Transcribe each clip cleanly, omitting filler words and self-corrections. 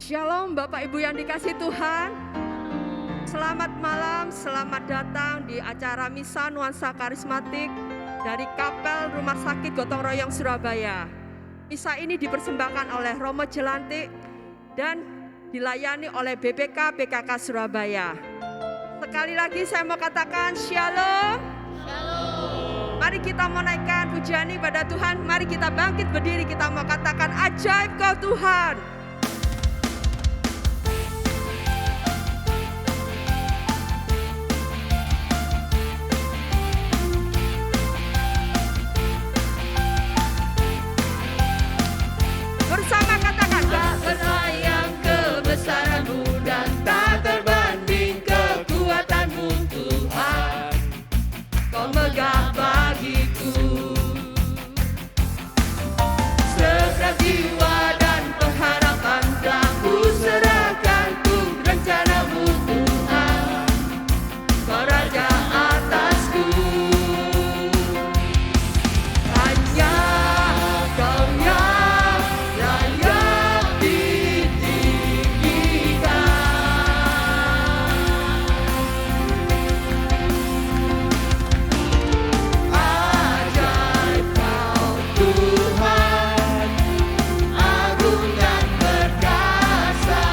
Shalom Bapak Ibu yang dikasihi Tuhan. Selamat malam, selamat datang di acara Misa Nuansa Karismatik dari Kapel Rumah Sakit Gotong Royong Surabaya. Misa ini dipersembahkan oleh Romo Jelantik dan dilayani oleh BPK PKK Surabaya. Sekali lagi saya mau katakan Shalom. Shalom. Mari kita menaikkan pujian ini pada Tuhan. Mari kita bangkit berdiri, kita mau katakan ajaib Kau Tuhan. Bersama katakan, tak terbayang kebesaran-Mu dan tak terbanding kekuatan-Mu Tuhan. Kau megah bagiku segenap jiwa dan pengharapan telah ku serahkan untuk rencana-Mu Tuhan. Kau Raja atasku, hanya Kau yang layak ditinggikan. Ajaib Kau Tuhan, agung dan perkasa.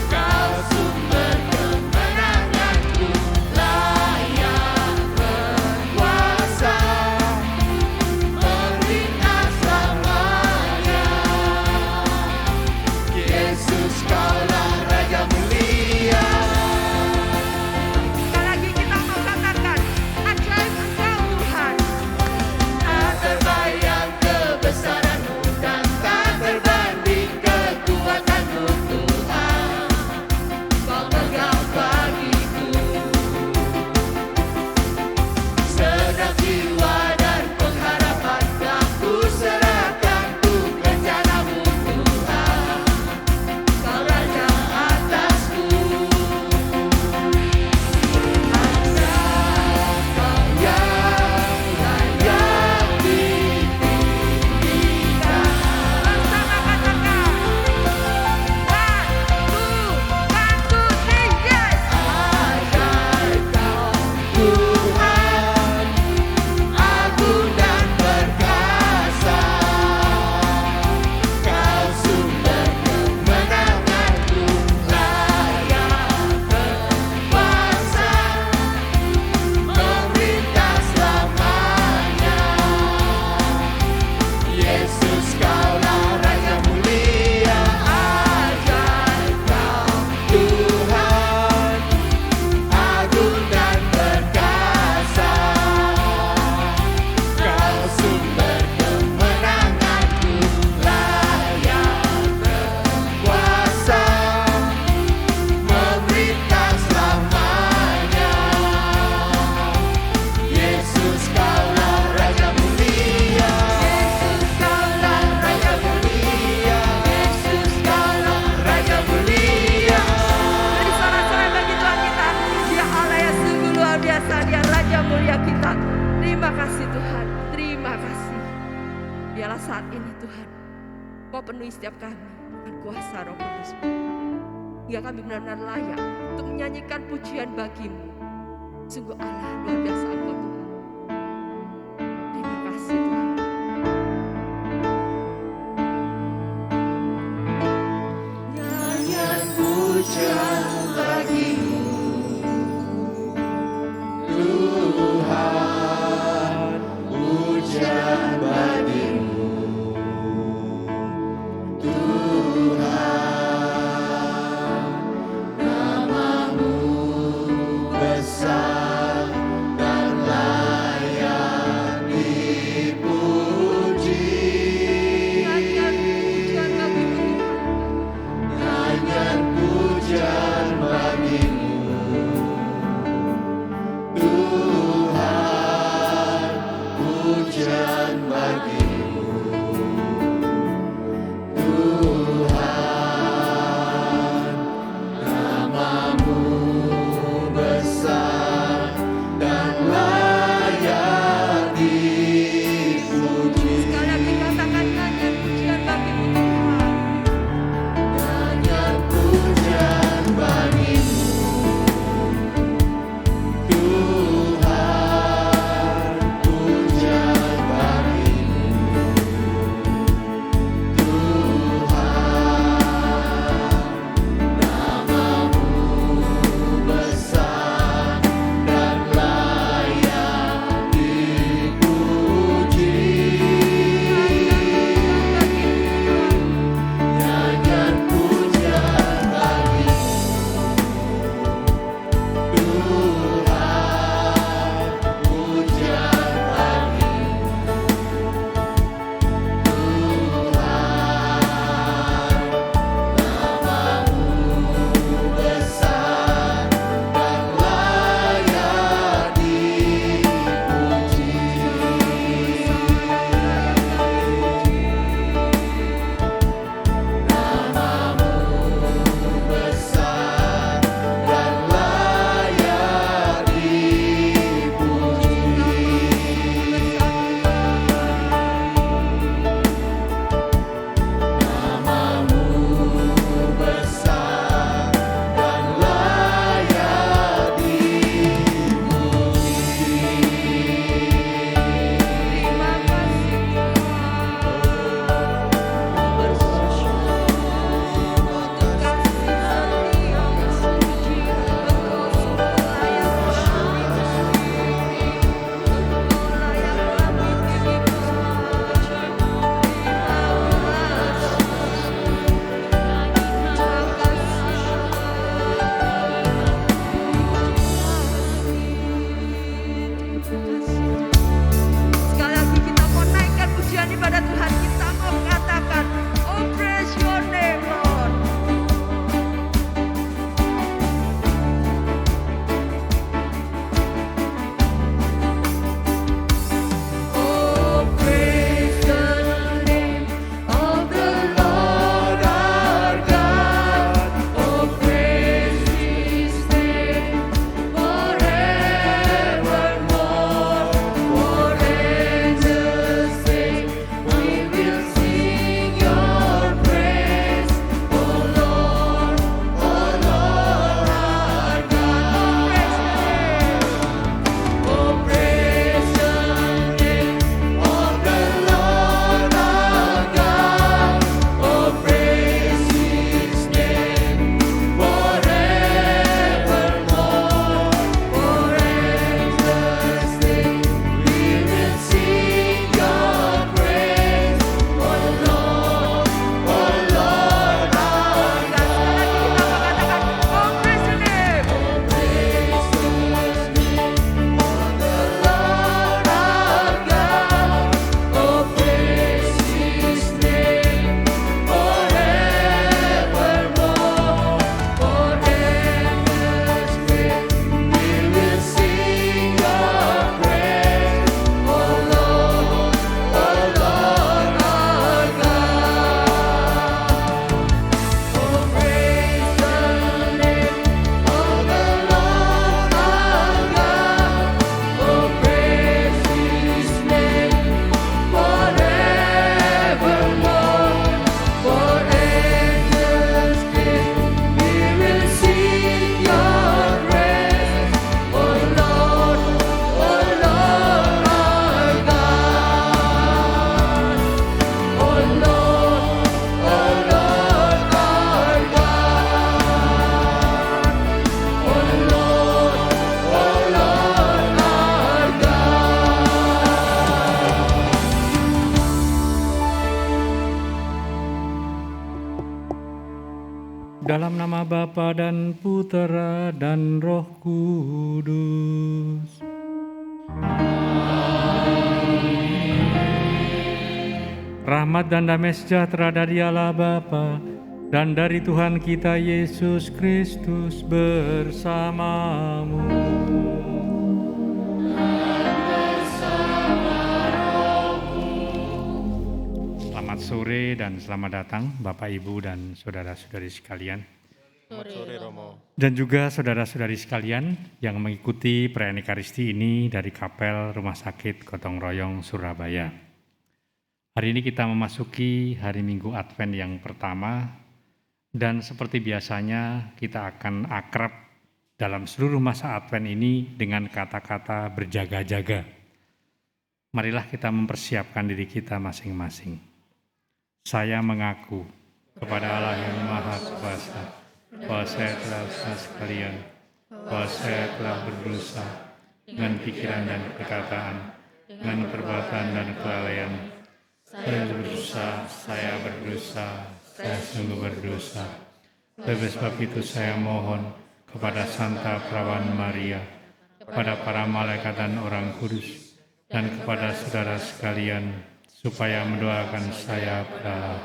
Kau sumber kemenanganku, layak berkuasa, memerintah selamanya. Yesus, Kaulah Raja mulia. Sekali lagi kita mau katakan, ajaib Engkau Tuhan. Tak terbayang kebesaran-Mu dan tak terbanding kekuatan-Mu Tuhan. Kau megah bagiku segenap jiwa dan pengharapan telah ku serahkan untuk rencana-Mu Tuhan. Kau Raja atasku, hanya Kau yang layak ditinggikan. Bersama katakan, Tuhanku tinggi. Ajaib Kau Tuhan, agung dan perkasa. Kau sumber kemenanganku, layak berkuasa, memerintah selamanya. Yesus, Kaulah Raja mulia. Ajaib Kau Tuhan, agung dan perkasa. Kau sumber kemenanganku, layak berkuasa, memerintah selamanya. Yesus, Kaulah Raja mulia. Yesus, Kaulah Raja mulia. Yesus, Kaulah Raja mulia. Jadi sorak-sorai bagi Tuhan kita, Dia Allah yang sungguh luar biasa, Dia Raja mulia kita. Terima kasih Tuhan, terima kasih. Biarlah saat ini Tuhan, Kau penuhi setiap kami dengan kuasa Roh Kudus, hingga kami benar-benar layak untuk menyanyikan pujian bagi-Mu. Sungguh Allah luar biasa Engkau Tuhan. Terima kasih Tuhan. Nyanyian pujian bagi-Mu Tuhan, pujian bagi-Mu Tuhan. Nama-Mu besar dan layak dipuji. Nyanyian pujian bagi-Mu Tuhan, pujian Dalam nama Bapa dan Putera dan Roh Kudus. Rahmat dan damai sejahtera dari Allah Bapa dan dari Tuhan kita Yesus Kristus bersamamu. Selamat sore dan selamat datang Bapak, Ibu, dan saudara-saudari sekalian. Selamat sore Romo. Dan juga saudara-saudari sekalian yang mengikuti perayaan Ekaristi ini dari Kapel Rumah Sakit Gotong Royong, Surabaya. Hari ini kita memasuki hari Minggu Advent yang pertama, dan seperti biasanya kita akan akrab dalam seluruh masa Advent ini dengan kata-kata berjaga-jaga. Marilah kita mempersiapkan diri kita masing-masing. Saya mengaku kepada Allah yang Maha Kuasa bahwa saya telah salah sekalian, bahwa saya telah berdosa dengan pikiran dan perkataan, dengan perbuatan dan kelalaian. Saya berdosa, saya sungguh berdosa. Oleh sebab itu saya mohon kepada Santa Perawan Maria, kepada para malaikat dan orang kudus, dan kepada saudara sekalian, supaya mendoakan saya pada Allah.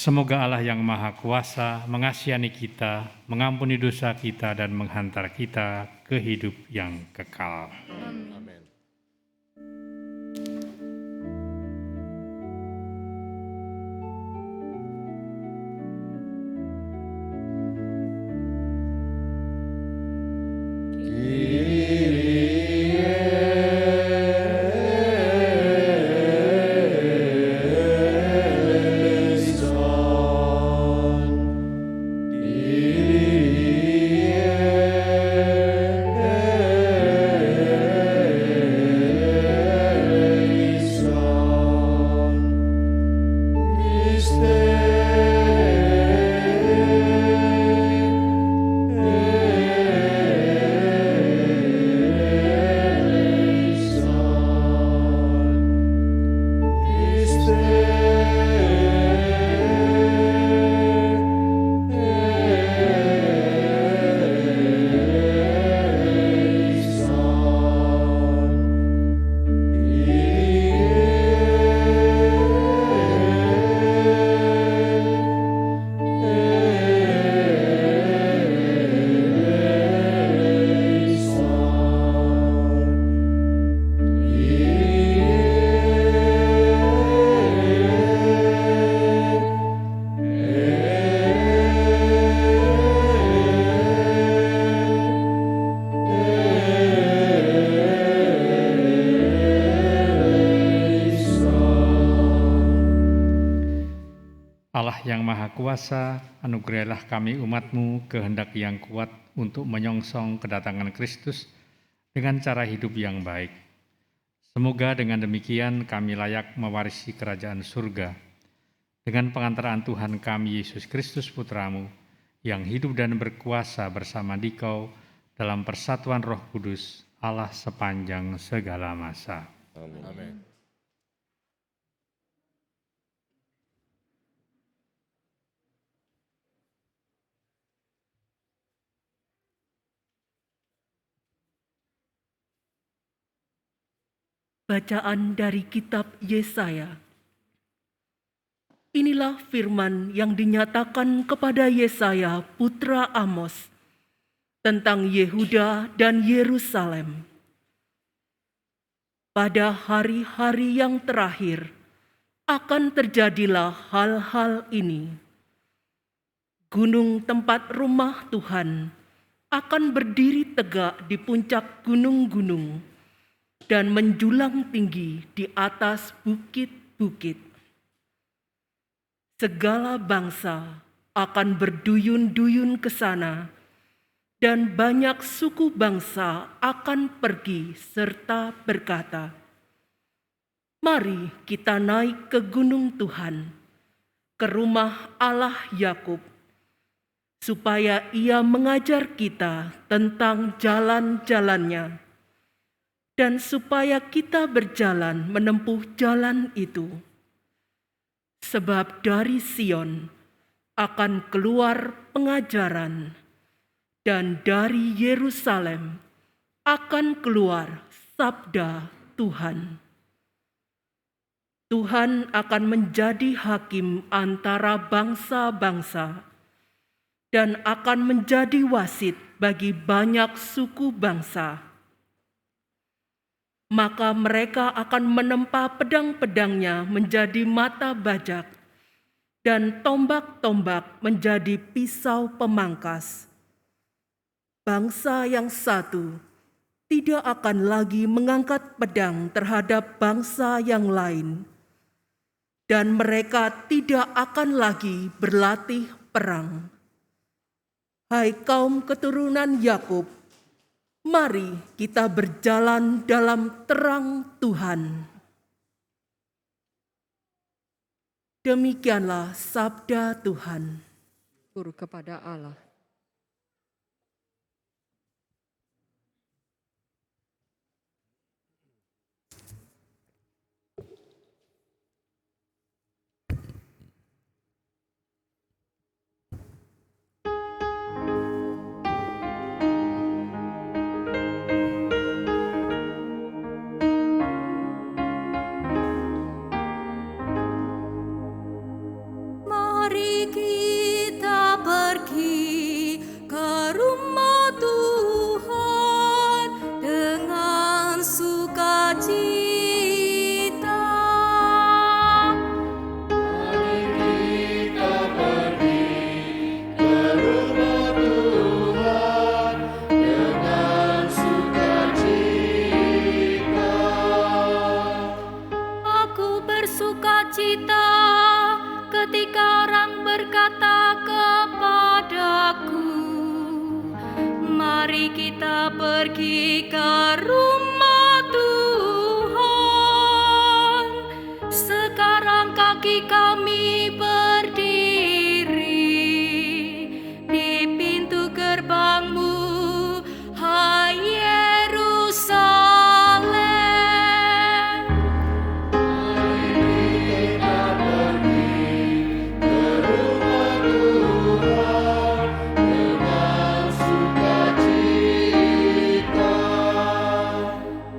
Semoga Allah yang Maha Kuasa mengasihani kita, mengampuni dosa kita, dan menghantar kita ke hidup yang kekal. Amin. Allah yang Maha Kuasa, anugerahilah kami umat-Mu kehendak yang kuat untuk menyongsong kedatangan Kristus dengan cara hidup yang baik. Semoga dengan demikian kami layak mewarisi kerajaan surga dengan pengantaran Tuhan kami Yesus Kristus Putra-Mu yang hidup dan berkuasa bersama Dikau dalam persatuan Roh Kudus, Allah sepanjang segala masa. Amin. Bacaan dari kitab Yesaya. Inilah firman yang dinyatakan kepada Yesaya putra Amos tentang Yehuda dan Yerusalem. Pada hari-hari yang terakhir akan terjadilah hal-hal ini. Gunung tempat rumah Tuhan akan berdiri tegak di puncak gunung-gunung dan menjulang tinggi di atas bukit-bukit. Segala bangsa akan berduyun-duyun ke sana, dan banyak suku bangsa akan pergi serta berkata, "Mari kita naik ke gunung Tuhan, ke rumah Allah Yakub, supaya Ia mengajar kita tentang jalan-jalannya, dan supaya kita berjalan menempuh jalan itu. Sebab dari Sion akan keluar pengajaran, dan dari Yerusalem akan keluar sabda Tuhan. Tuhan akan menjadi hakim antara bangsa-bangsa dan akan menjadi wasit bagi banyak suku bangsa. Maka mereka akan menempa pedang-pedangnya menjadi mata bajak dan tombak-tombak menjadi pisau pemangkas. Bangsa yang satu tidak akan lagi mengangkat pedang terhadap bangsa yang lain, dan mereka tidak akan lagi berlatih perang. Hai kaum keturunan Yakub, mari kita berjalan dalam terang Tuhan. Demikianlah sabda Tuhan. Syukur kepada Allah. Mari kita pergi ke rumah Tuhan dengan sukacita. Mari kita pergi ke rumah Tuhan dengan sukacita. Aku bersukacita ketika orang berkata kepadaku, mari kita pergi ke rumah Tuhan. Sekarang kaki kami berdiri di pintu gerbangmu, hai Yerusalem.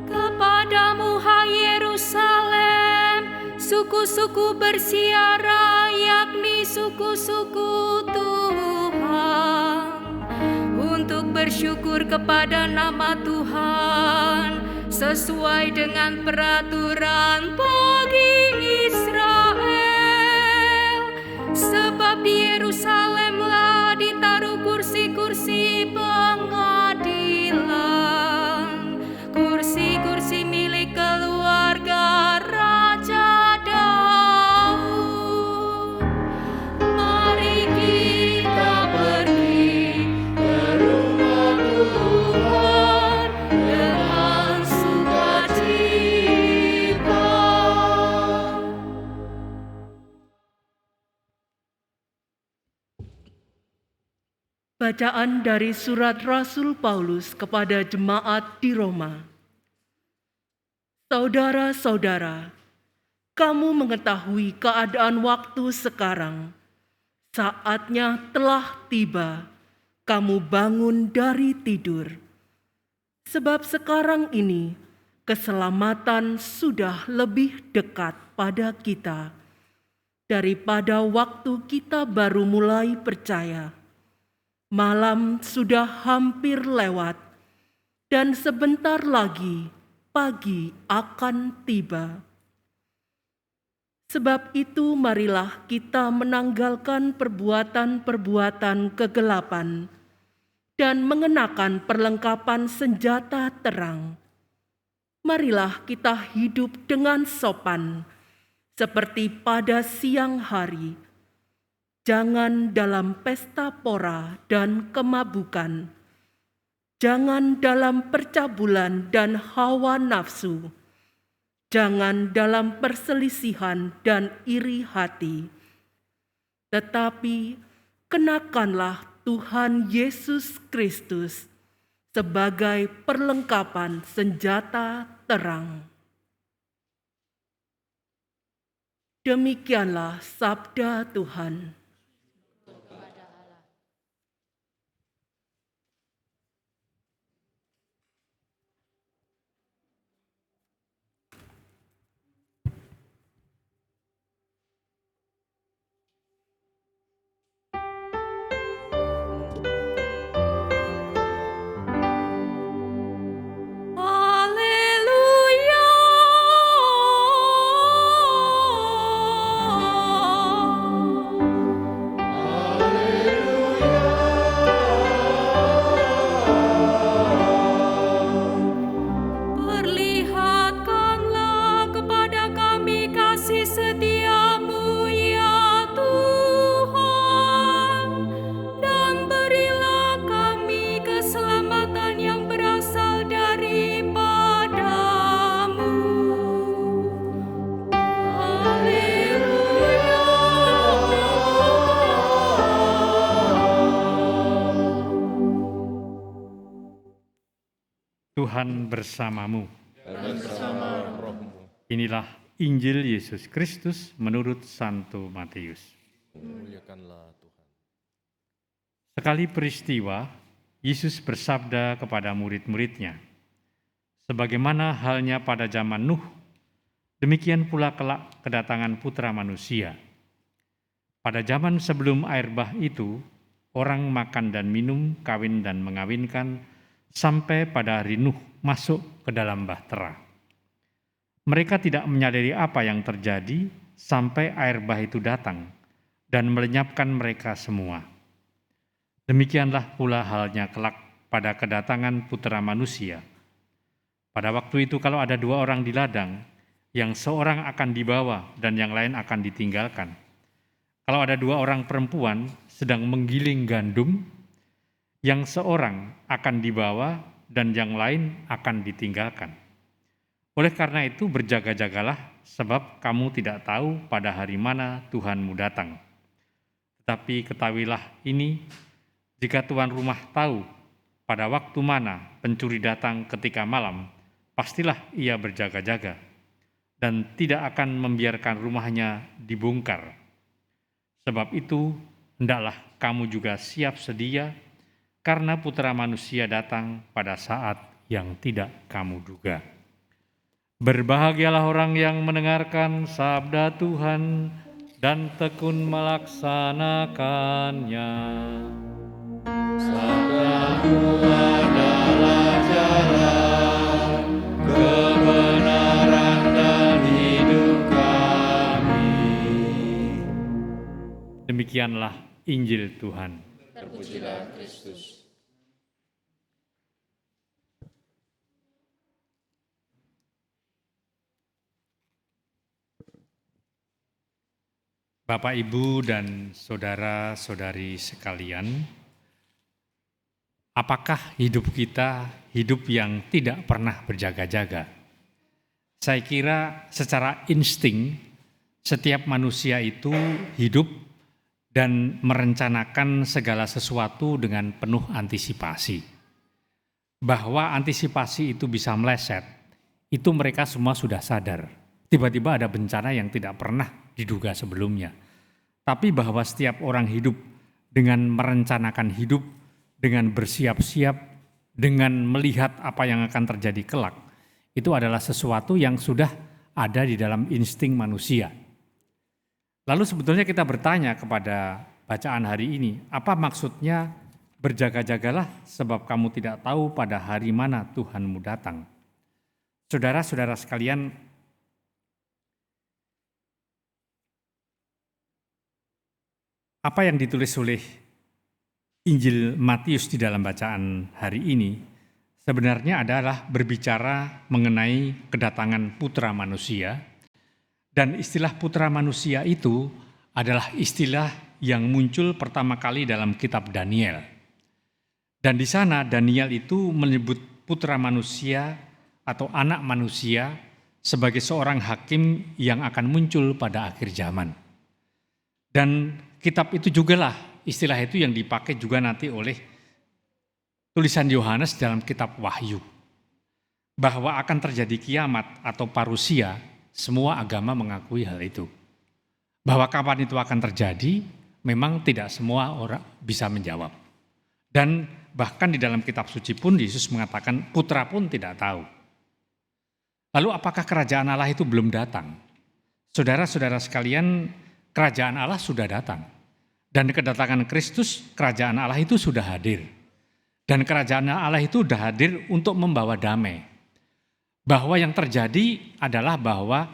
Kepadamu, hai Yerusalem, suku-suku bersiara, yakni suku-suku Tuhan, untuk bersyukur kepada nama Tuhan sesuai dengan peraturan bagi Israel. Sebab di Yerusalemlah ditaruh kursi-kursi pengadilan, kursi-kursi milik keluarga Raja Daud. Mari kita pergi ke rumah Tuhan dengan sukacita. Bacaan dari surat Rasul Paulus kepada jemaat di Roma. Saudara-saudara, kamu mengetahui keadaan waktu sekarang. Saatnya telah tiba, kamu bangun dari tidur. Sebab sekarang ini keselamatan sudah lebih dekat pada kita daripada waktu kita baru mulai percaya. Malam sudah hampir lewat, dan sebentar lagi pagi akan tiba. Sebab itu marilah kita menanggalkan perbuatan-perbuatan kegelapan dan mengenakan perlengkapan senjata terang. Marilah kita hidup dengan sopan, seperti pada siang hari. Jangan dalam pesta pora dan kemabukan. Jangan dalam percabulan dan hawa nafsu. Jangan dalam perselisihan dan iri hati. Tetapi kenakanlah Tuhan Yesus Kristus sebagai perlengkapan senjata terang. Demikianlah sabda Tuhan. Tuhan bersamamu. dan bersama rohmu. Inilah Injil Yesus Kristus menurut Santo Matius. Muliakanlah Tuhan. Sekali peristiwa, Yesus bersabda kepada murid-muridnya, "Sebagaimana halnya pada zaman Nuh, demikian pula kelak kedatangan Putra Manusia. Pada zaman sebelum air bah itu, orang makan dan minum, kawin dan mengawinkan, sampai pada hari Nuh masuk ke dalam bahtera. Mereka tidak menyadari apa yang terjadi sampai air bah itu datang dan melenyapkan mereka semua. Demikianlah pula halnya kelak pada kedatangan Putra Manusia. Pada waktu itu kalau ada 2 orang di ladang, yang seorang akan dibawa dan yang lain akan ditinggalkan. Kalau ada 2 orang perempuan sedang menggiling gandum, yang seorang akan dibawa dan yang lain akan ditinggalkan. Oleh karena itu berjaga-jagalah, sebab kamu tidak tahu pada hari mana Tuhanmu datang. Tetapi ketahuilah ini, jika tuan rumah tahu pada waktu mana pencuri datang ketika malam, pastilah ia berjaga-jaga dan tidak akan membiarkan rumahnya dibongkar. Sebab itu, hendaklah kamu juga siap sedia, karena Putra Manusia datang pada saat yang tidak kamu duga. Berbahagialah orang yang mendengarkan sabda Tuhan dan tekun melaksanakannya. Sabdamu adalah jalan, kebenaran dan hidup kami. Demikianlah Injil Tuhan. Terpujilah Kristus. Bapak, Ibu, dan saudara-saudari sekalian, apakah hidup kita hidup yang tidak pernah berjaga-jaga? Saya kira secara insting setiap manusia itu hidup dan merencanakan segala sesuatu dengan penuh antisipasi. Bahwa antisipasi itu bisa meleset, itu mereka semua sudah sadar. Tiba-tiba ada bencana yang tidak pernah diduga sebelumnya. Tapi bahwa setiap orang hidup dengan merencanakan hidup, dengan bersiap-siap, dengan melihat apa yang akan terjadi kelak, itu adalah sesuatu yang sudah ada di dalam insting manusia. Lalu sebetulnya kita bertanya kepada bacaan hari ini, apa maksudnya berjaga-jagalah sebab kamu tidak tahu pada hari mana Tuhanmu datang. Saudara-saudara sekalian, apa yang ditulis oleh Injil Matius di dalam bacaan hari ini sebenarnya adalah berbicara mengenai kedatangan Putra Manusia, dan istilah Putra Manusia itu adalah istilah yang muncul pertama kali dalam kitab Daniel. Dan di sana Daniel itu menyebut Putra Manusia atau anak manusia sebagai seorang hakim yang akan muncul pada akhir zaman. Dan kitab itu juga lah, istilah itu yang dipakai juga nanti oleh tulisan Yohanes dalam kitab Wahyu. Bahwa akan terjadi kiamat atau parusia, semua agama mengakui hal itu. Bahwa kapan itu akan terjadi, memang tidak semua orang bisa menjawab. Dan bahkan di dalam kitab suci pun Yesus mengatakan putra pun tidak tahu. Lalu apakah kerajaan Allah itu belum datang? Saudara-saudara sekalian, kerajaan Allah sudah datang. Dan kedatangan Kristus, kerajaan Allah itu sudah hadir. Dan kerajaan Allah itu sudah hadir untuk membawa damai. Bahwa yang terjadi adalah bahwa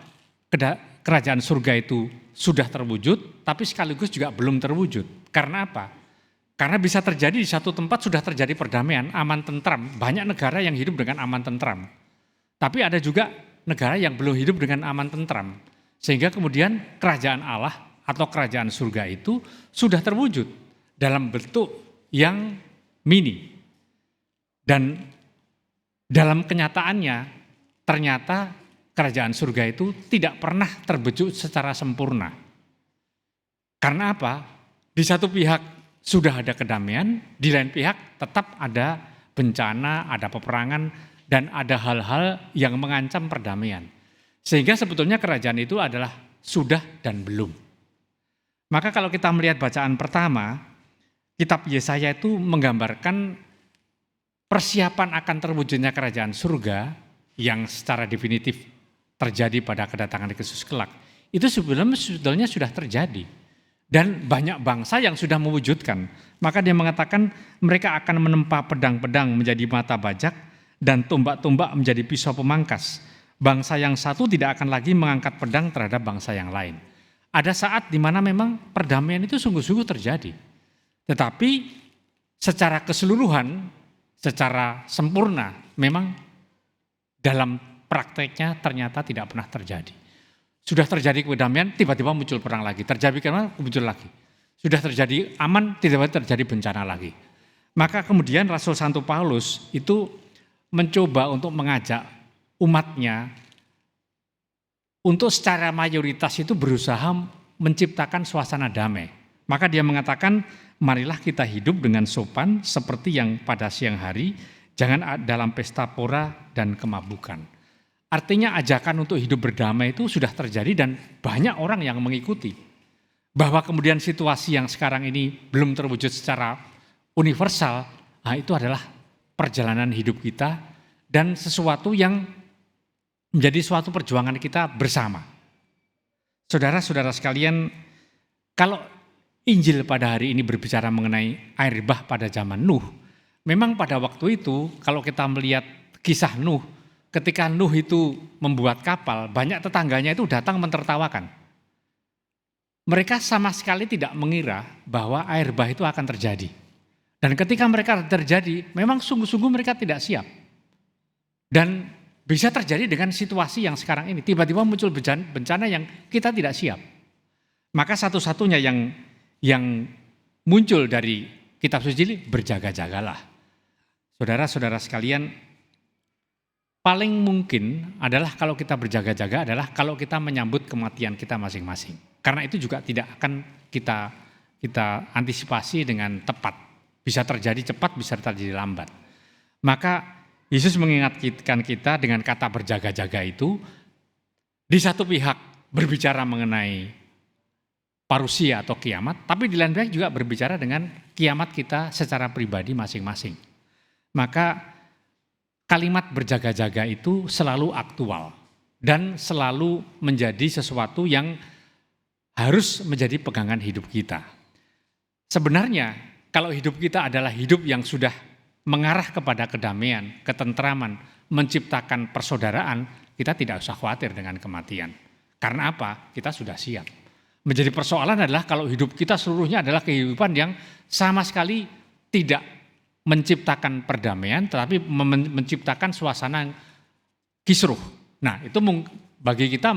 kerajaan surga itu sudah terwujud, tapi sekaligus juga belum terwujud. Karena apa? Karena bisa terjadi di satu tempat sudah terjadi perdamaian, aman tentram. Banyak negara yang hidup dengan aman tentram. Tapi ada juga negara yang belum hidup dengan aman tentram. Sehingga kemudian kerajaan Allah atau kerajaan surga itu sudah terwujud dalam bentuk yang mini. Dan dalam kenyataannya ternyata kerajaan surga itu tidak pernah terwujud secara sempurna. Karena apa? Di satu pihak sudah ada kedamaian, di lain pihak tetap ada bencana, ada peperangan, dan ada hal-hal yang mengancam perdamaian. Sehingga sebetulnya kerajaan itu adalah sudah dan belum. Maka kalau kita melihat bacaan pertama, kitab Yesaya itu menggambarkan persiapan akan terwujudnya kerajaan surga yang secara definitif terjadi pada kedatangan Kristus kelak. Itu sebetulnya sudah terjadi. Dan banyak bangsa yang sudah mewujudkan. Maka dia mengatakan mereka akan menempa pedang-pedang menjadi mata bajak dan tombak-tombak menjadi pisau pemangkas. Bangsa yang satu tidak akan lagi mengangkat pedang terhadap bangsa yang lain. Ada saat di mana memang perdamaian itu sungguh-sungguh terjadi. Tetapi secara keseluruhan, secara sempurna, memang dalam prakteknya ternyata tidak pernah terjadi. Sudah terjadi perdamaian, tiba-tiba muncul perang lagi. Terjadi kemana, muncul lagi. Sudah terjadi aman, tiba-tiba terjadi bencana lagi. Maka kemudian Rasul Santo Paulus itu mencoba untuk mengajak umatnya untuk secara mayoritas itu berusaha menciptakan suasana damai. Maka dia mengatakan, marilah kita hidup dengan sopan seperti yang pada siang hari, jangan dalam pesta pora dan kemabukan. Artinya ajakan untuk hidup berdamai itu sudah terjadi dan banyak orang yang mengikuti. Bahwa kemudian situasi yang sekarang ini belum terwujud secara universal, itu adalah perjalanan hidup kita dan sesuatu yang menjadi suatu perjuangan kita bersama. Saudara-saudara sekalian, kalau Injil pada hari ini berbicara mengenai air bah pada zaman Nuh, memang pada waktu itu kalau kita melihat kisah Nuh, ketika Nuh itu membuat kapal, banyak tetangganya itu datang mentertawakan. Mereka sama sekali tidak mengira bahwa air bah itu akan terjadi. Dan ketika mereka terjadi, memang sungguh-sungguh mereka tidak siap. Dan bisa terjadi dengan situasi yang sekarang ini. Tiba-tiba muncul bencana yang kita tidak siap. Maka satu-satunya yang muncul dari kitab suci ini, berjaga-jagalah. Saudara-saudara sekalian, paling mungkin adalah kalau kita berjaga-jaga adalah kalau kita menyambut kematian kita masing-masing. Karena itu juga tidak akan kita antisipasi dengan tepat. Bisa terjadi cepat, bisa terjadi lambat. Maka Yesus mengingatkan kita dengan kata berjaga-jaga itu, di satu pihak berbicara mengenai parusia atau kiamat, tapi di lain pihak juga berbicara dengan kiamat kita secara pribadi masing-masing. Maka kalimat berjaga-jaga itu selalu aktual dan selalu menjadi sesuatu yang harus menjadi pegangan hidup kita. Sebenarnya kalau hidup kita adalah hidup yang sudah mengarah kepada kedamaian, ketentraman, menciptakan persaudaraan, kita tidak usah khawatir dengan kematian. Karena apa? Kita sudah siap. Menjadi persoalan adalah kalau hidup kita seluruhnya adalah kehidupan yang sama sekali tidak menciptakan perdamaian, tetapi menciptakan suasana kisruh. Nah, itu bagi kita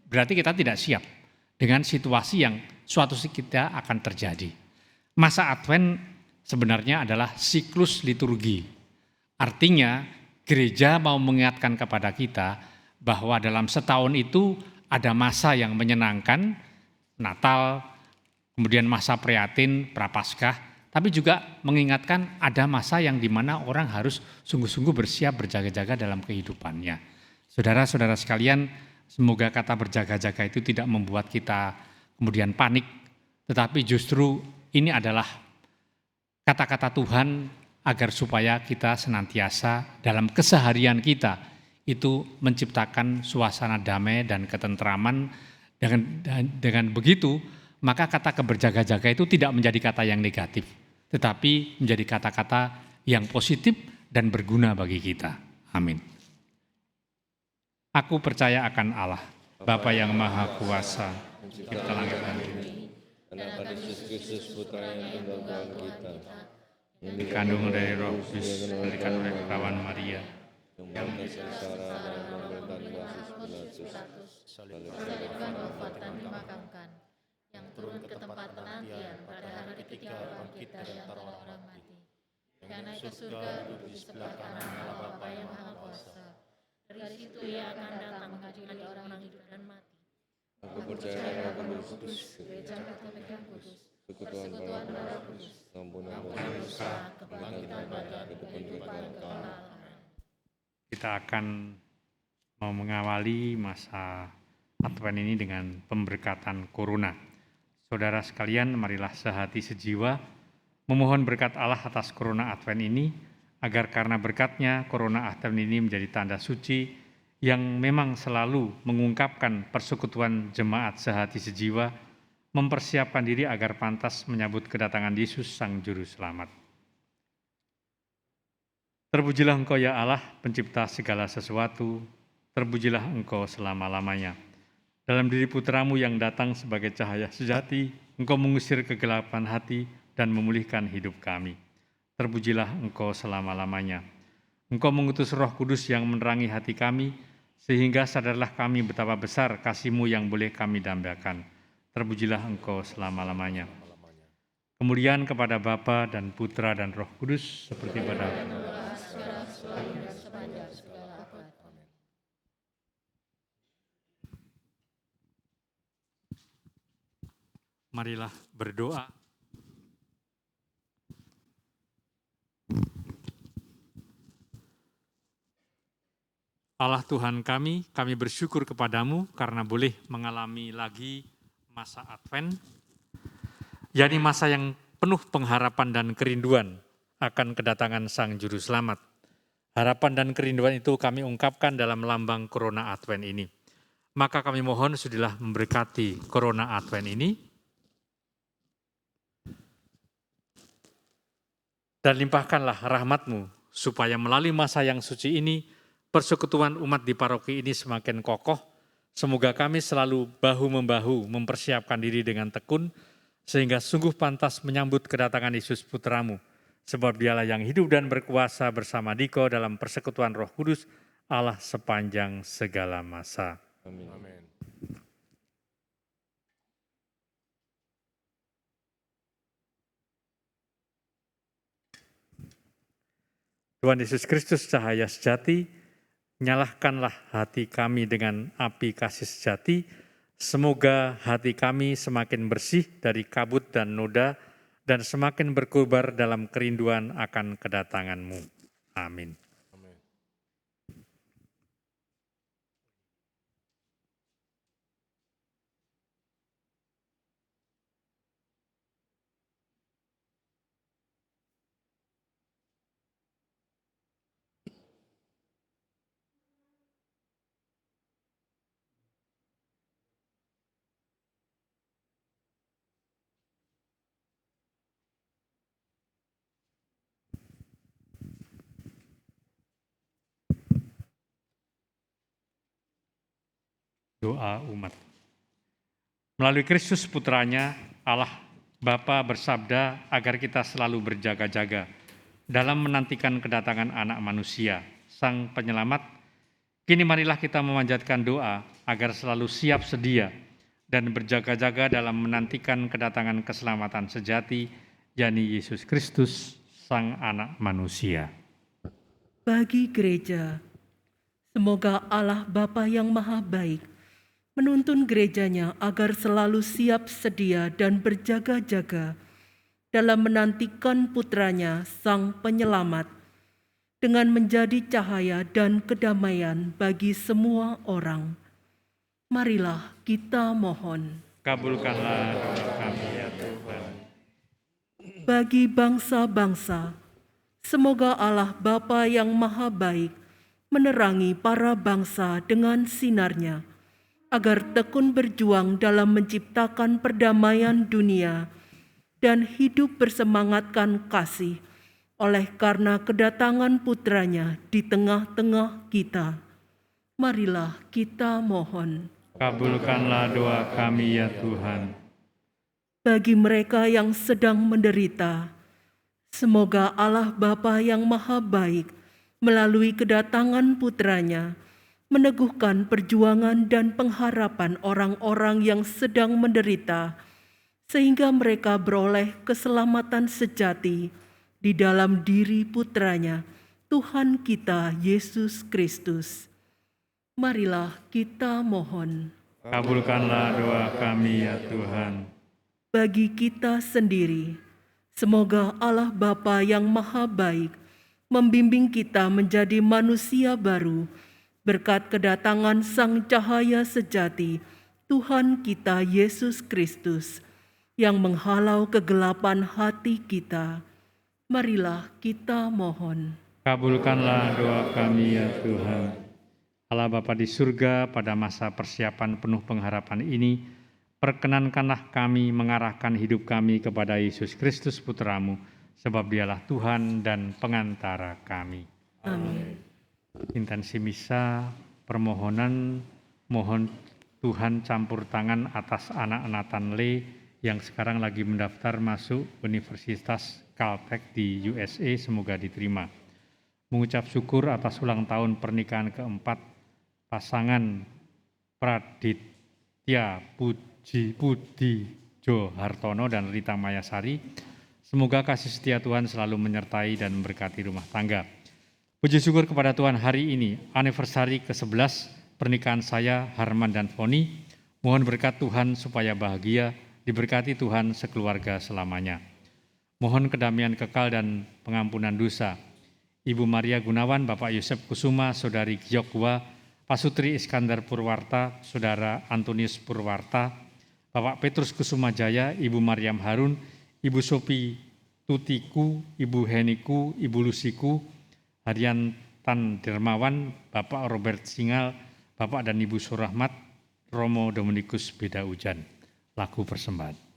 berarti kita tidak siap dengan situasi yang suatu saat kita akan terjadi. Masa Advent sebenarnya adalah siklus liturgi. Artinya gereja mau mengingatkan kepada kita bahwa dalam setahun itu ada masa yang menyenangkan, Natal, kemudian masa Prihatin, Prapaskah, tapi juga mengingatkan ada masa yang dimana orang harus sungguh-sungguh bersiap berjaga-jaga dalam kehidupannya. Saudara-saudara sekalian, semoga kata berjaga-jaga itu tidak membuat kita kemudian panik, tetapi justru ini adalah kata-kata Tuhan agar supaya kita senantiasa dalam keseharian kita itu menciptakan suasana damai dan ketentraman. Dengan begitu, maka kata keberjaga-jaga itu tidak menjadi kata yang negatif, tetapi menjadi kata-kata yang positif dan berguna bagi kita. Amin. Aku percaya akan Allah, Bapa yang Maha Kuasa, Pencipta langit dan bumi, dan akan Yesus Kristus Putra yang tunggal kita, yang dikandung dari Roh Kudus, diberikan oleh perawan Maria, yang sengsara dan menderita Pilatus, Disalibkan, wafat dan dimakamkan, yang turun ke tempat penantian pada hari ketiga bangkit dari antara orang mati, yang naik ke surga duduk di sebelah kanan Allah Bapa yang Maha Kuasa. Dari situ ia akan datang mengadili orang hidup dan mati. Aku percaya pada Roh Kudus, Gereja Katolik yang kudus, persekutuan persekutuan Darah darah Kudus, kudus, ampunan ampunan dosa, dosa, kebangkitan badan, kehidupan kekal. Kita akan mau mengawali masa Advent ini dengan pemberkatan Corona. Saudara sekalian, marilah sehati sejiwa memohon berkat Allah atas Corona Advent ini, agar karena berkatnya Corona Advent ini menjadi tanda suci yang memang selalu mengungkapkan persekutuan jemaat sehati sejiwa, mempersiapkan diri agar pantas menyambut kedatangan Yesus Sang Juru Selamat. Terpujilah Engkau ya Allah, pencipta segala sesuatu, terpujilah Engkau selama-lamanya. Dalam diri putramu yang datang sebagai cahaya sejati, Engkau mengusir kegelapan hati dan memulihkan hidup kami. Terpujilah Engkau selama-lamanya. Engkau mengutus Roh Kudus yang menerangi hati kami, sehingga sadarlah kami betapa besar kasih-Mu yang boleh kami dambakan. Terpujilah Engkau selama-lamanya. Kemuliaan kepada Bapa dan Putra dan Roh Kudus, seperti pada marilah berdoa. Allah Tuhan kami bersyukur kepadamu karena boleh mengalami lagi masa Advent, yakni masa yang penuh pengharapan dan kerinduan akan kedatangan Sang Juru Selamat. Harapan dan kerinduan itu kami ungkapkan dalam lambang Corona Advent ini. Maka kami mohon sudilah memberkati Corona Advent ini, dan limpahkanlah rahmat-Mu, supaya melalui masa yang suci ini, persekutuan umat di paroki ini semakin kokoh. Semoga kami selalu bahu-membahu mempersiapkan diri dengan tekun, sehingga sungguh pantas menyambut kedatangan Yesus Putramu, sebab Dialah yang hidup dan berkuasa bersama Dikau dalam persekutuan Roh Kudus, Allah sepanjang segala masa. Amin. Tuhan Yesus Kristus cahaya sejati, nyalahkanlah hati kami dengan api kasih sejati, semoga hati kami semakin bersih dari kabut dan noda, dan semakin berkobar dalam kerinduan akan kedatangan-Mu. Amin. Doa umat. Melalui Kristus Putranya, Allah Bapa bersabda agar kita selalu berjaga-jaga dalam menantikan kedatangan Anak Manusia, Sang Penyelamat. Kini marilah kita memanjatkan doa agar selalu siap sedia dan berjaga-jaga dalam menantikan kedatangan keselamatan sejati, yakni Yesus Kristus, Sang Anak Manusia. Bagi gereja, semoga Allah Bapa yang Maha Baik menuntun gerejanya agar selalu siap sedia dan berjaga-jaga dalam menantikan putranya Sang Penyelamat, dengan menjadi cahaya dan kedamaian bagi semua orang. Marilah kita mohon. Kabulkanlah doa kami ya Tuhan. Bagi bangsa-bangsa, semoga Allah Bapa yang Maha Baik menerangi para bangsa dengan sinarnya, agar tekun berjuang dalam menciptakan perdamaian dunia dan hidup bersemangatkan kasih oleh karena kedatangan putranya di tengah-tengah kita. Marilah kita mohon. Kabulkanlah doa kami ya Tuhan. Bagi mereka yang sedang menderita, semoga Allah Bapa yang Maha Baik melalui kedatangan putranya meneguhkan perjuangan dan pengharapan orang-orang yang sedang menderita, sehingga mereka beroleh keselamatan sejati di dalam diri putranya, Tuhan kita Yesus Kristus. Marilah kita mohon. Kabulkanlah doa kami ya Tuhan. Bagi kita sendiri, semoga Allah Bapa yang Maha Baik membimbing kita menjadi manusia baru berkat kedatangan Sang Cahaya sejati, Tuhan kita Yesus Kristus, yang menghalau kegelapan hati kita. Marilah kita mohon. Kabulkanlah doa kami ya Tuhan. Allah Bapa di surga, pada masa persiapan penuh pengharapan ini, perkenankanlah kami mengarahkan hidup kami kepada Yesus Kristus Putra-Mu, sebab Dialah Tuhan dan pengantara kami. Amin. Intensi misa, permohonan, mohon Tuhan campur tangan atas anak Nathan Lee yang sekarang lagi mendaftar masuk Universitas Caltech di USA, semoga diterima. Mengucap syukur atas ulang tahun pernikahan keempat pasangan Praditya Budi Jo Hartono dan Rita Mayasari. Semoga kasih setia Tuhan selalu menyertai dan memberkati rumah tangga. Puji syukur kepada Tuhan, hari ini anniversary ke-11 pernikahan saya, Harman dan Foni. Mohon berkat Tuhan supaya bahagia, diberkati Tuhan sekeluarga selamanya. Mohon kedamaian kekal dan pengampunan dosa. Ibu Maria Gunawan, Bapak Yosef Kusuma, Saudari Gyokwa, Pak Sutri Iskandar Purwarta, Saudara Antonius Purwarta, Bapak Petrus Kusuma Jaya, Ibu Mariam Harun, Ibu Sopi Tutiku, Ibu Heniku, Ibu Lusiku, Haryantan Dermawan, Bapak Robert Singal, Bapak dan Ibu Surahmat, Romo Dominikus Beda Ujan. Lagu persembahan.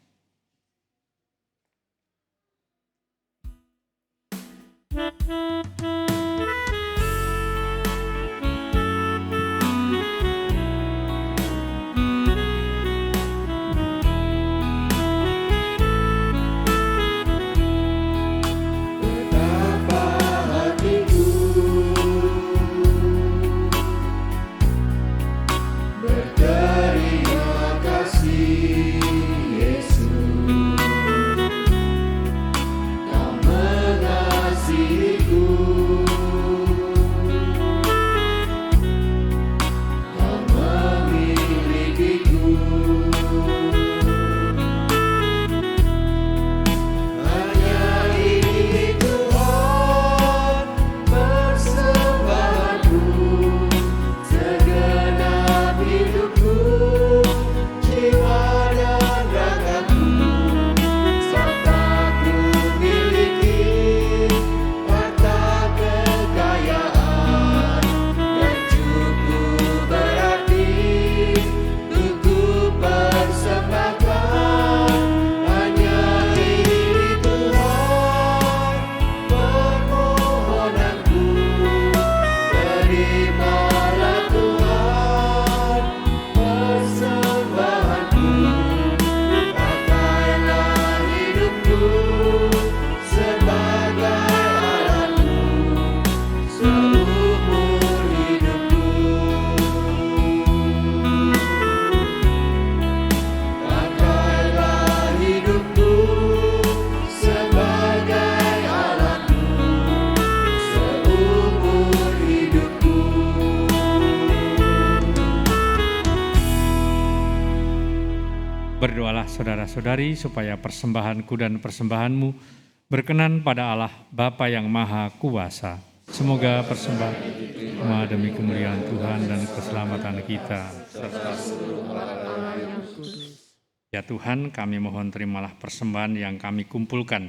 Berdoalah saudara-saudari supaya persembahanku dan persembahanmu berkenan pada Allah Bapa yang Maha Kuasa. Semoga persembahan semua demi kemuliaan Tuhan dan keselamatan kita. Ya Tuhan, kami mohon terimalah persembahan yang kami kumpulkan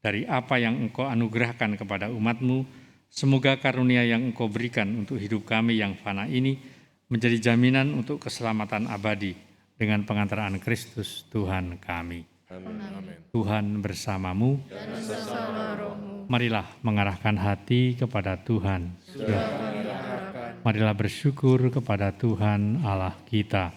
dari apa yang Engkau anugerahkan kepada umat-Mu. Semoga karunia yang Engkau berikan untuk hidup kami yang fana ini menjadi jaminan untuk keselamatan abadi dengan pengantaraan Kristus Tuhan kami. Amin. Tuhan bersamamu. Dan bersama rohmu. Marilah mengarahkan hati kepada Tuhan. Marilah bersyukur kepada Tuhan Allah kita.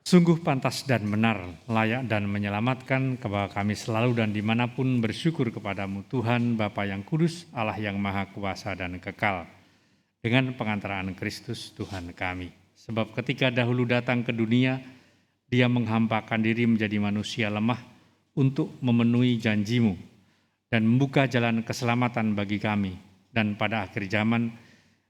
Sungguh pantas dan benar, layak dan menyelamatkan kepada kami selalu dan dimanapun bersyukur kepadamu Tuhan Bapa yang kudus, Allah yang maha kuasa dan kekal. Dengan pengantaraan Kristus Tuhan kami. Sebab ketika dahulu datang ke dunia, Dia menghampakan diri menjadi manusia lemah untuk memenuhi janji-Mu dan membuka jalan keselamatan bagi kami. Dan pada akhir zaman,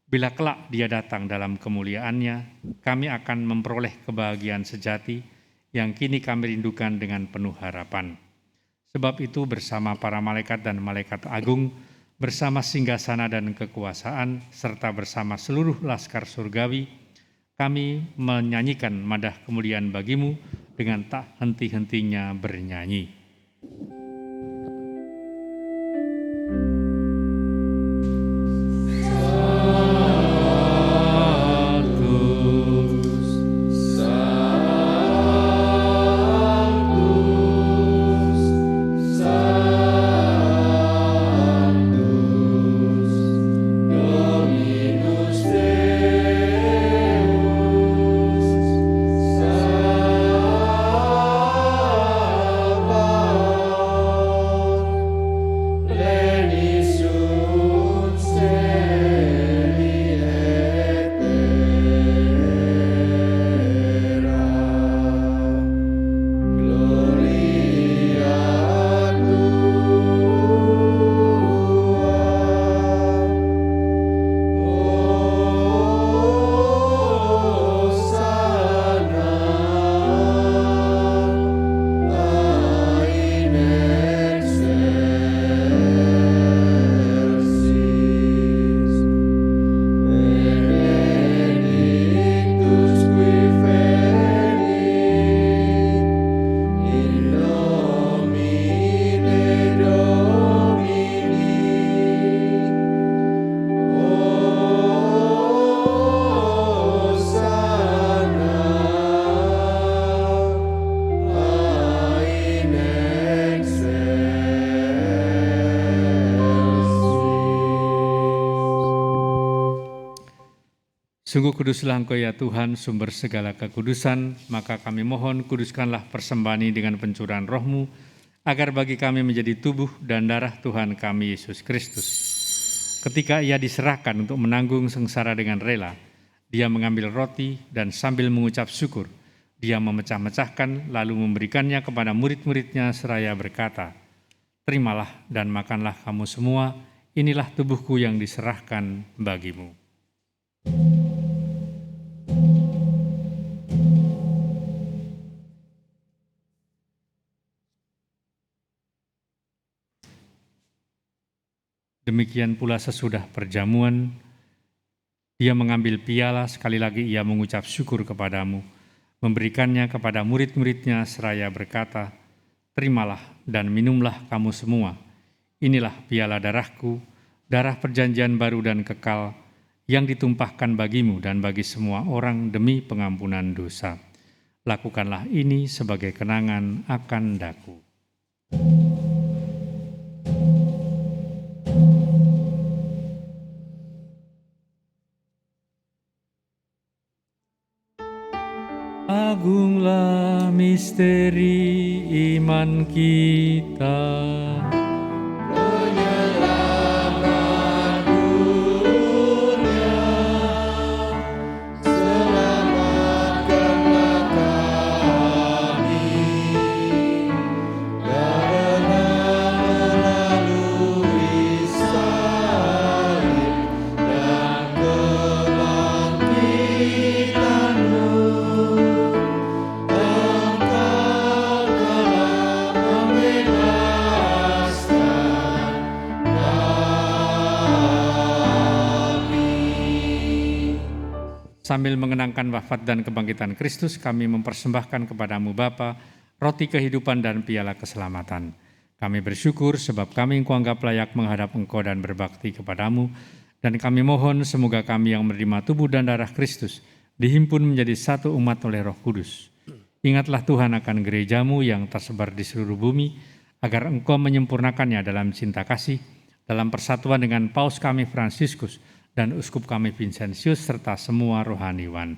bila kelak Dia datang dalam kemuliaan-Nya, kami akan memperoleh kebahagiaan sejati yang kini kami rindukan dengan penuh harapan. Sebab itu bersama para malaikat dan malaikat agung, bersama singgasana dan kekuasaan, serta bersama seluruh laskar surgawi, kami menyanyikan madah kemuliaan bagimu dengan tak henti-hentinya bernyanyi. Sungguh kuduslah Engkau ya Tuhan, sumber segala kekudusan, maka kami mohon kuduskanlah persembahan ini dengan pencurahan roh-Mu, agar bagi kami menjadi tubuh dan darah Tuhan kami Yesus Kristus. Ketika Ia diserahkan untuk menanggung sengsara dengan rela, Dia mengambil roti dan sambil mengucap syukur, Dia memecah-mecahkan lalu memberikannya kepada murid-muridnya seraya berkata, "Terimalah dan makanlah kamu semua, inilah tubuhku yang diserahkan bagimu." Demikian pula sesudah perjamuan, Dia mengambil piala, sekali lagi Ia mengucap syukur kepadamu, memberikannya kepada murid-muridnya seraya berkata, "Terimalah dan minumlah kamu semua, inilah piala darahku, darah perjanjian baru dan kekal, yang ditumpahkan bagimu dan bagi semua orang demi pengampunan dosa. Lakukanlah ini sebagai kenangan akan daku." Agunglah misteri iman kita. Sambil mengenangkan wafat dan kebangkitan Kristus, kami mempersembahkan kepadamu Bapa, roti kehidupan dan piala keselamatan. Kami bersyukur sebab kami Engkau anggap layak menghadap Engkau dan berbakti kepadamu, dan kami mohon semoga kami yang menerima tubuh dan darah Kristus dihimpun menjadi satu umat oleh Roh Kudus. Ingatlah Tuhan akan gerejamu yang tersebar di seluruh bumi, agar Engkau menyempurnakannya dalam cinta kasih, dalam persatuan dengan Paus kami Fransiskus, dan Uskup kami Vincentius serta semua rohaniwan.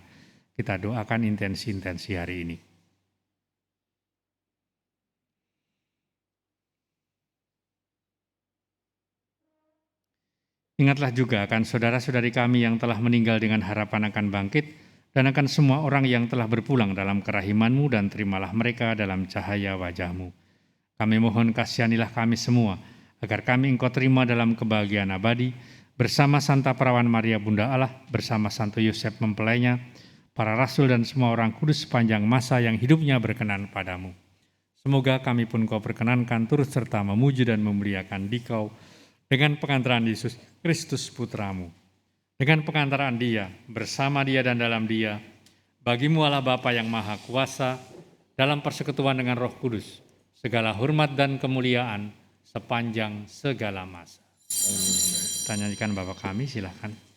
Kita doakan intensi-intensi hari ini. Ingatlah juga akan saudara-saudari kami yang telah meninggal dengan harapan akan bangkit, dan akan semua orang yang telah berpulang dalam kerahiman-Mu, dan terimalah mereka dalam cahaya wajah-Mu. Kami mohon kasihanilah kami semua, agar kami Engkau terima dalam kebahagiaan abadi, bersama Santa Perawan Maria Bunda Allah, bersama Santo Yosef mempelainya, para rasul dan semua orang kudus sepanjang masa yang hidupnya berkenan padamu. Semoga kami pun Kau perkenankan turut serta memuji dan memuliakan Dikau dengan pengantaran Yesus Kristus Putramu. Dengan pengantaran Dia, bersama Dia dan dalam Dia, bagimu Allah Bapa yang Maha Kuasa, dalam persekutuan dengan Roh Kudus, segala hormat dan kemuliaan sepanjang segala masa. Kita nyanyikan Bapa kami, silakan.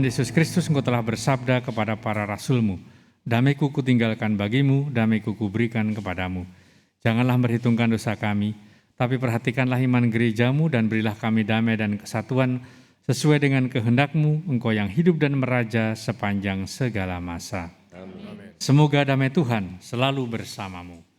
Tuhan Yesus Kristus, Engkau telah bersabda kepada para rasul-Mu, damai-Ku kutinggalkan bagimu, damai-Ku kuberikan kepadamu. Janganlah memperhitungkan dosa kami, tapi perhatikanlah iman gereja-Mu dan berilah kami damai dan kesatuan sesuai dengan kehendak-Mu, Engkau yang hidup dan meraja sepanjang segala masa. Amin. Semoga damai Tuhan selalu bersamamu.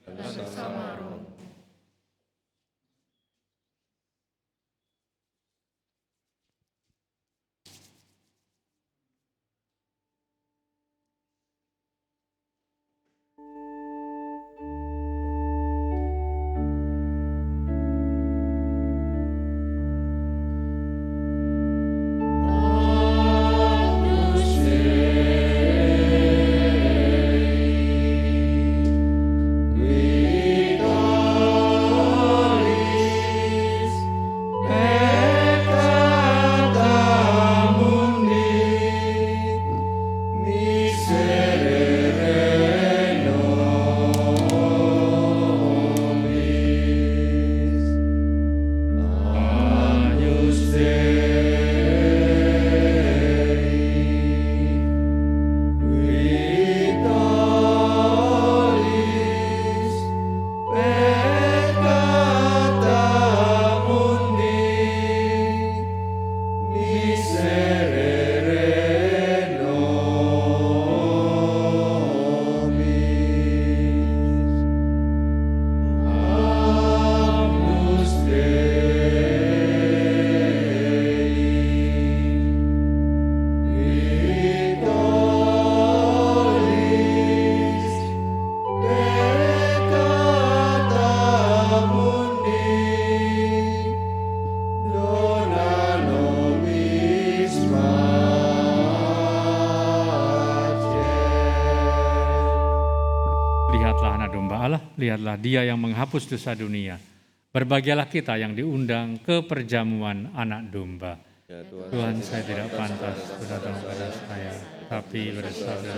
Lihatlah Dia yang menghapus dosa dunia. Berbahagialah kita yang diundang ke perjamuan anak domba. Ya Tuhan, saya tidak pantas datang pada saya, tapi bersabda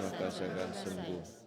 maka saya akan sembuh.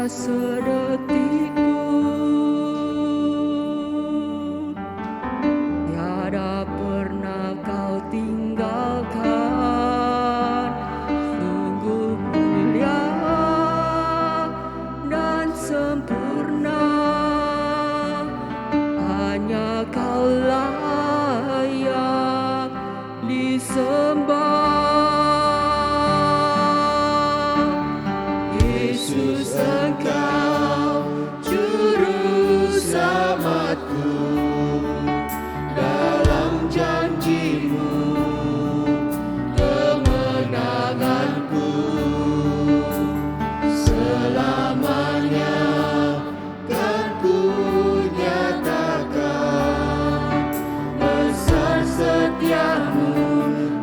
sedetik pun tiada pernah kau tinggalkan. Sungguh mulia dan sempurna, hanya kau layak disembah. Yesus, Engkau juru selamatku, dalam janji-Mu kemenanganku. Selamanya kan ku nyatakan besar setia-Mu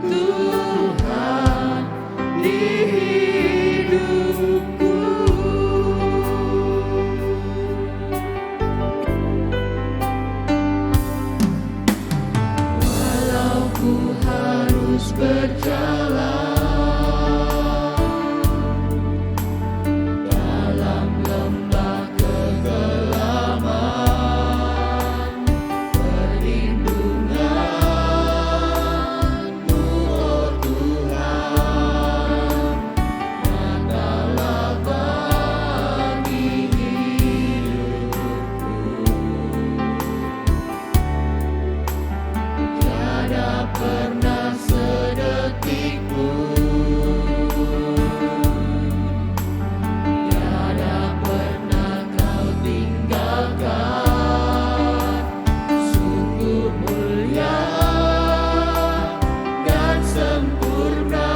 Tuhan di hidupku. Walau ku harus berjalan dalam lembah kegelapan, perlindungan-Mu, oh Tuhan, nyatalah bagi hidupku. Tiada pernah sedetik pun, tiada pernah kau tinggalkan. Sungguh mulia dan sempurna,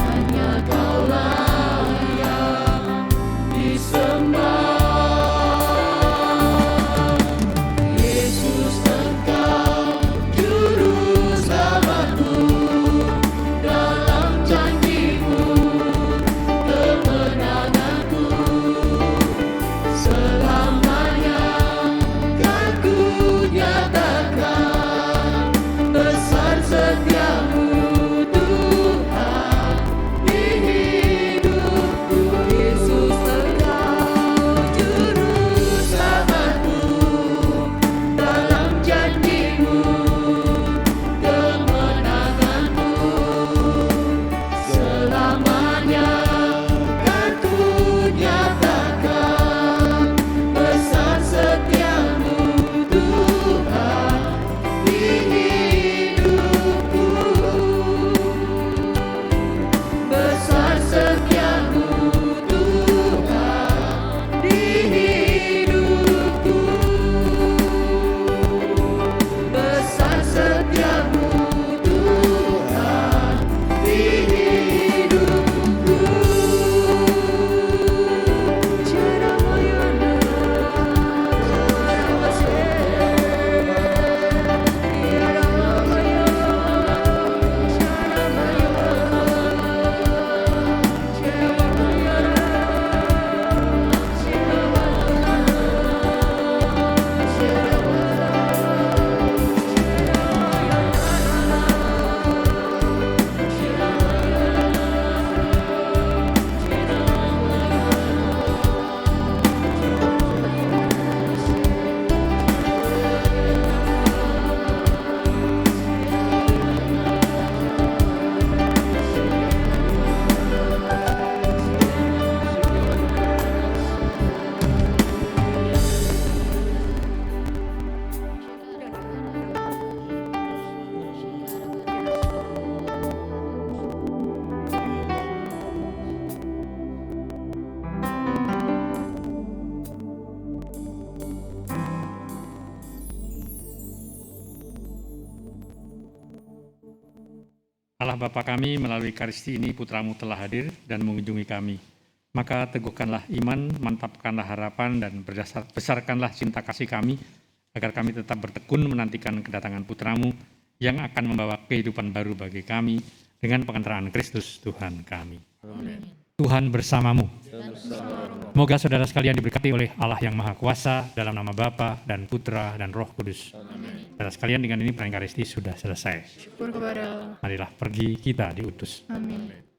hanya kau layak disembah. Yesus, Engkau juru selamatku, dalam janji-Mu kemenanganku. Selamanya kan ku nyatakan besar setia-Mu Tuhan di hidupku. Yesus, Engkau juru selamatku, dalam janji-Mu kemenanganku. Selamanya kan ku nyatakan besar setia-Mu Tuhan di hidupku. Besar setiamu Tuhan di hidupku. Besar setiamu Tuhan di hidupku. Allah Bapa kami, melalui Ekaristi ini Putra-Mu telah hadir dan mengunjungi kami. Maka teguhkanlah iman, mantapkanlah harapan, dan besarkanlah cinta kasih kami, agar kami tetap bertekun menantikan kedatangan Putra-Mu yang akan membawa kehidupan baru bagi kami dengan pengantaran Kristus Tuhan kami. Amin. Tuhan bersamamu. Semoga saudara sekalian diberkati oleh Allah yang Maha Kuasa dalam nama Bapa dan Putra dan Roh Kudus. Amin. Saudara sekalian, dengan ini perayaan Ekaristi sudah selesai. Syukur kepada Allah. Marilah pergi, kita diutus. Amin.